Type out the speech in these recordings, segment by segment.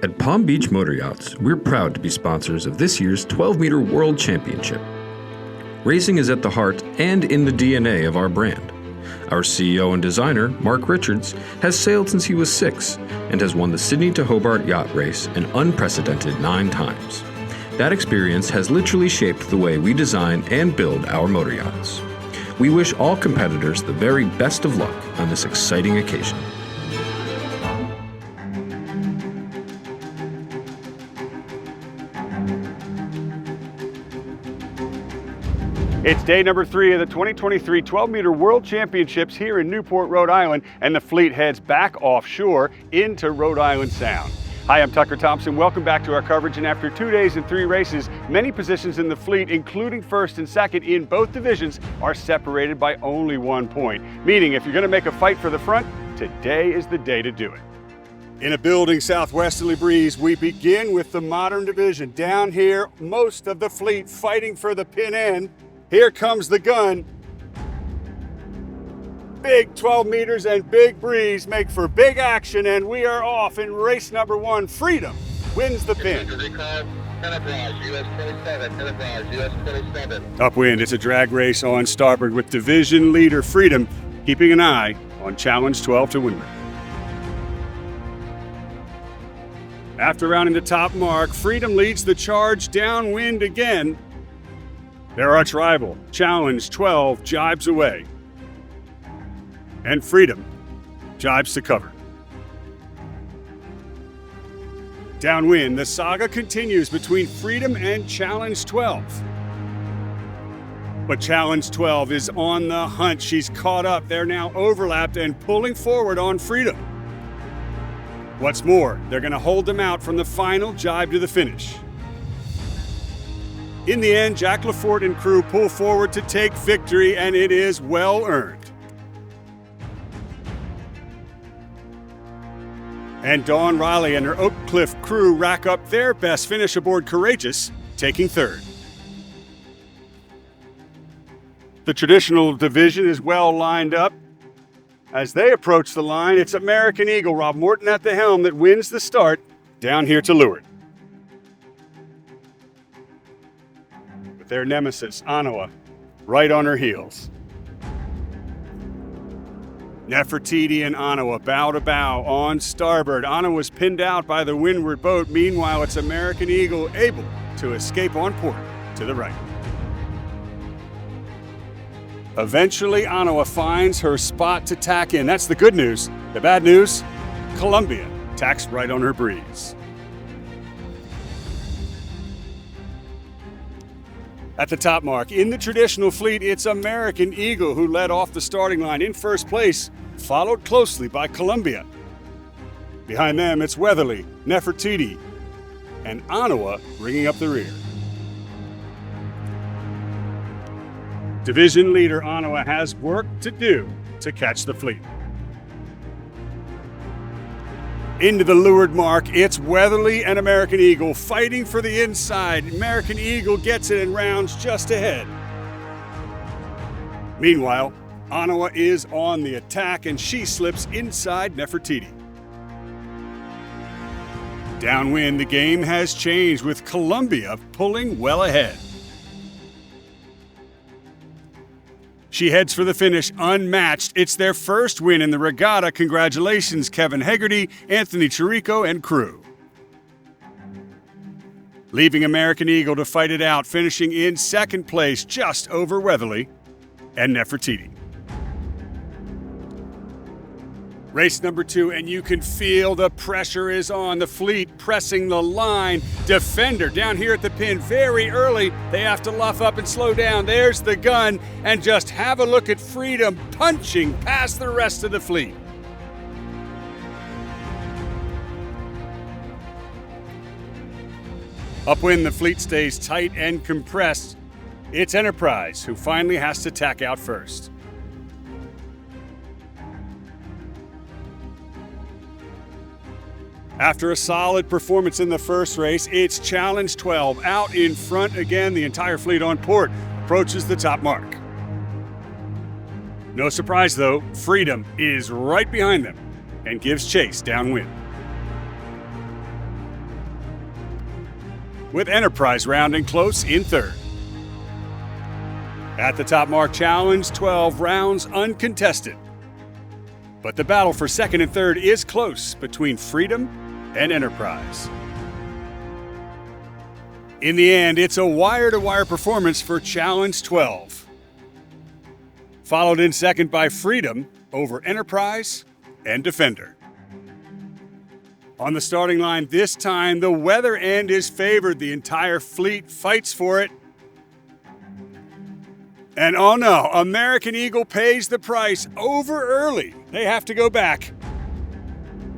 At Palm Beach Motor Yachts, we're proud to be sponsors of this year's 12-meter World Championship. Racing is at the heart and in the DNA of our brand. Our CEO and designer, Mark Richards, has sailed since he was 6 and has won the Sydney to Hobart yacht race an unprecedented 9 times. That experience has literally shaped the way we design and build our motor yachts. We wish all competitors the very best of luck on this exciting occasion. It's day number 3 of the 2023 12-meter World Championships here in Newport, Rhode Island, and the fleet heads back offshore into Rhode Island Sound. Hi, I'm Tucker Thompson. Welcome back to our coverage, and after 2 days and 3 races, many positions in the fleet, including first and second in both divisions, are separated by only 1 point. Meaning, if you're going to make a fight for the front, today is the day to do it. In a building southwesterly breeze, we begin with the modern division. Down here, most of the fleet fighting for the pin end. Here comes the gun. Big 12 meters and big breeze make for big action, and we are off in race number 1. Freedom wins the pin. Upwind, it's a drag race on starboard with division leader Freedom keeping an eye on Challenge 12 to windward. After rounding the top mark, Freedom leads the charge downwind again. Their arch rival, Challenge 12, jibes away. And Freedom jibes to cover. Downwind, the saga continues between Freedom and Challenge 12. But Challenge 12 is on the hunt. She's caught up. They're now overlapped and pulling forward on Freedom. What's more, they're going to hold them out from the final jibe to the finish. In the end, Jack Lafort and crew pull forward to take victory, and it is well earned. And Dawn Riley and her Oak Cliff crew rack up their best finish aboard Courageous, taking third. The traditional division is well lined up. As they approach the line, it's American Eagle, Rob Morton at the helm, that wins the start down here to leeward. With their nemesis, Anawa, right on her heels. Nefertiti and Anawa bow to bow on starboard. Anawa's pinned out by the windward boat. Meanwhile, it's American Eagle able to escape on port to the right. Eventually, Anawa finds her spot to tack in. That's the good news. The bad news, Columbia tacks right on her breeze. At the top mark, in the traditional fleet, it's American Eagle who led off the starting line in first place, followed closely by Columbia. Behind them, it's Weatherly, Nefertiti, and Anawa bringing up the rear. Division leader Anawa has work to do to catch the fleet. Into the leeward mark, it's Weatherly and American Eagle fighting for the inside. American Eagle gets it and rounds just ahead. Meanwhile, Anawa is on the attack and she slips inside Nefertiti. Downwind, the game has changed with Columbia pulling well ahead. She heads for the finish unmatched. It's their first win in the regatta. Congratulations, Kevin Hegarty, Anthony Chirico, and crew. Leaving American Eagle to fight it out, finishing in second place just over Weatherly and Nefertiti. Race number 2, and you can feel the pressure is on. The fleet pressing the line. Defender down here at the pin very early. They have to luff up and slow down. There's the gun, and just have a look at Freedom punching past the rest of the fleet. Upwind, the fleet stays tight and compressed. It's Enterprise who finally has to tack out first. After a solid performance in the first race, it's Challenge 12 out in front again. The entire fleet on port approaches the top mark. No surprise though, Freedom is right behind them and gives chase downwind. with Enterprise rounding close in third. At the top mark, Challenge 12 rounds uncontested. But the battle for second and third is close between Freedom and Enterprise. In the end, it's a wire-to-wire performance for Challenge 12. Followed in second by Freedom over Enterprise and Defender. On the starting line this time, the weather end is favored. The entire fleet fights for it. And oh no, American Eagle pays the price over early. They have to go back.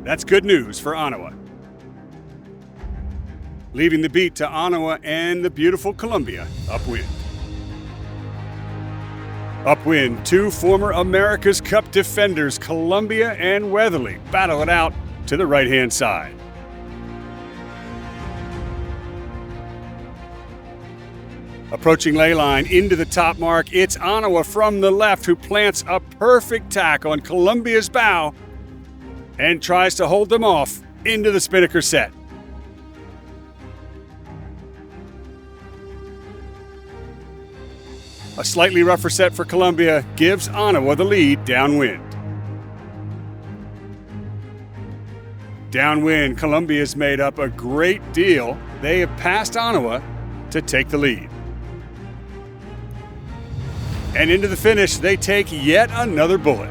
That's good news for Ottawa. Leaving the beat to Ottawa and the beautiful Columbia upwind. Upwind, two former America's Cup defenders, Columbia and Weatherly, battle it out to the right-hand side. Approaching ley line into the top mark, it's Ottawa from the left who plants a perfect tack on Columbia's bow and tries to hold them off into the spinnaker set. A slightly rougher set for Columbia gives Ottawa the lead downwind. Downwind, Columbia's made up a great deal. They have passed Ottawa to take the lead. And into the finish, they take yet another bullet.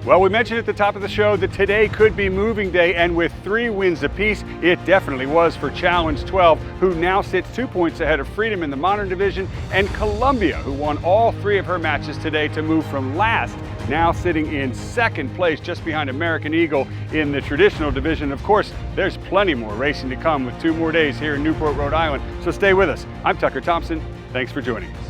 Well, we mentioned at the top of the show that today could be moving day, and with 3 wins apiece, it definitely was for Challenge 12, who now sits 2 points ahead of Freedom in the Modern Division, and Columbia, who won all 3 of her matches today to move from last, now sitting in second place, just behind American Eagle in the Traditional Division. Of course, there's plenty more racing to come with 2 more days here in Newport, Rhode Island, so stay with us. I'm Tucker Thompson. Thanks for joining us.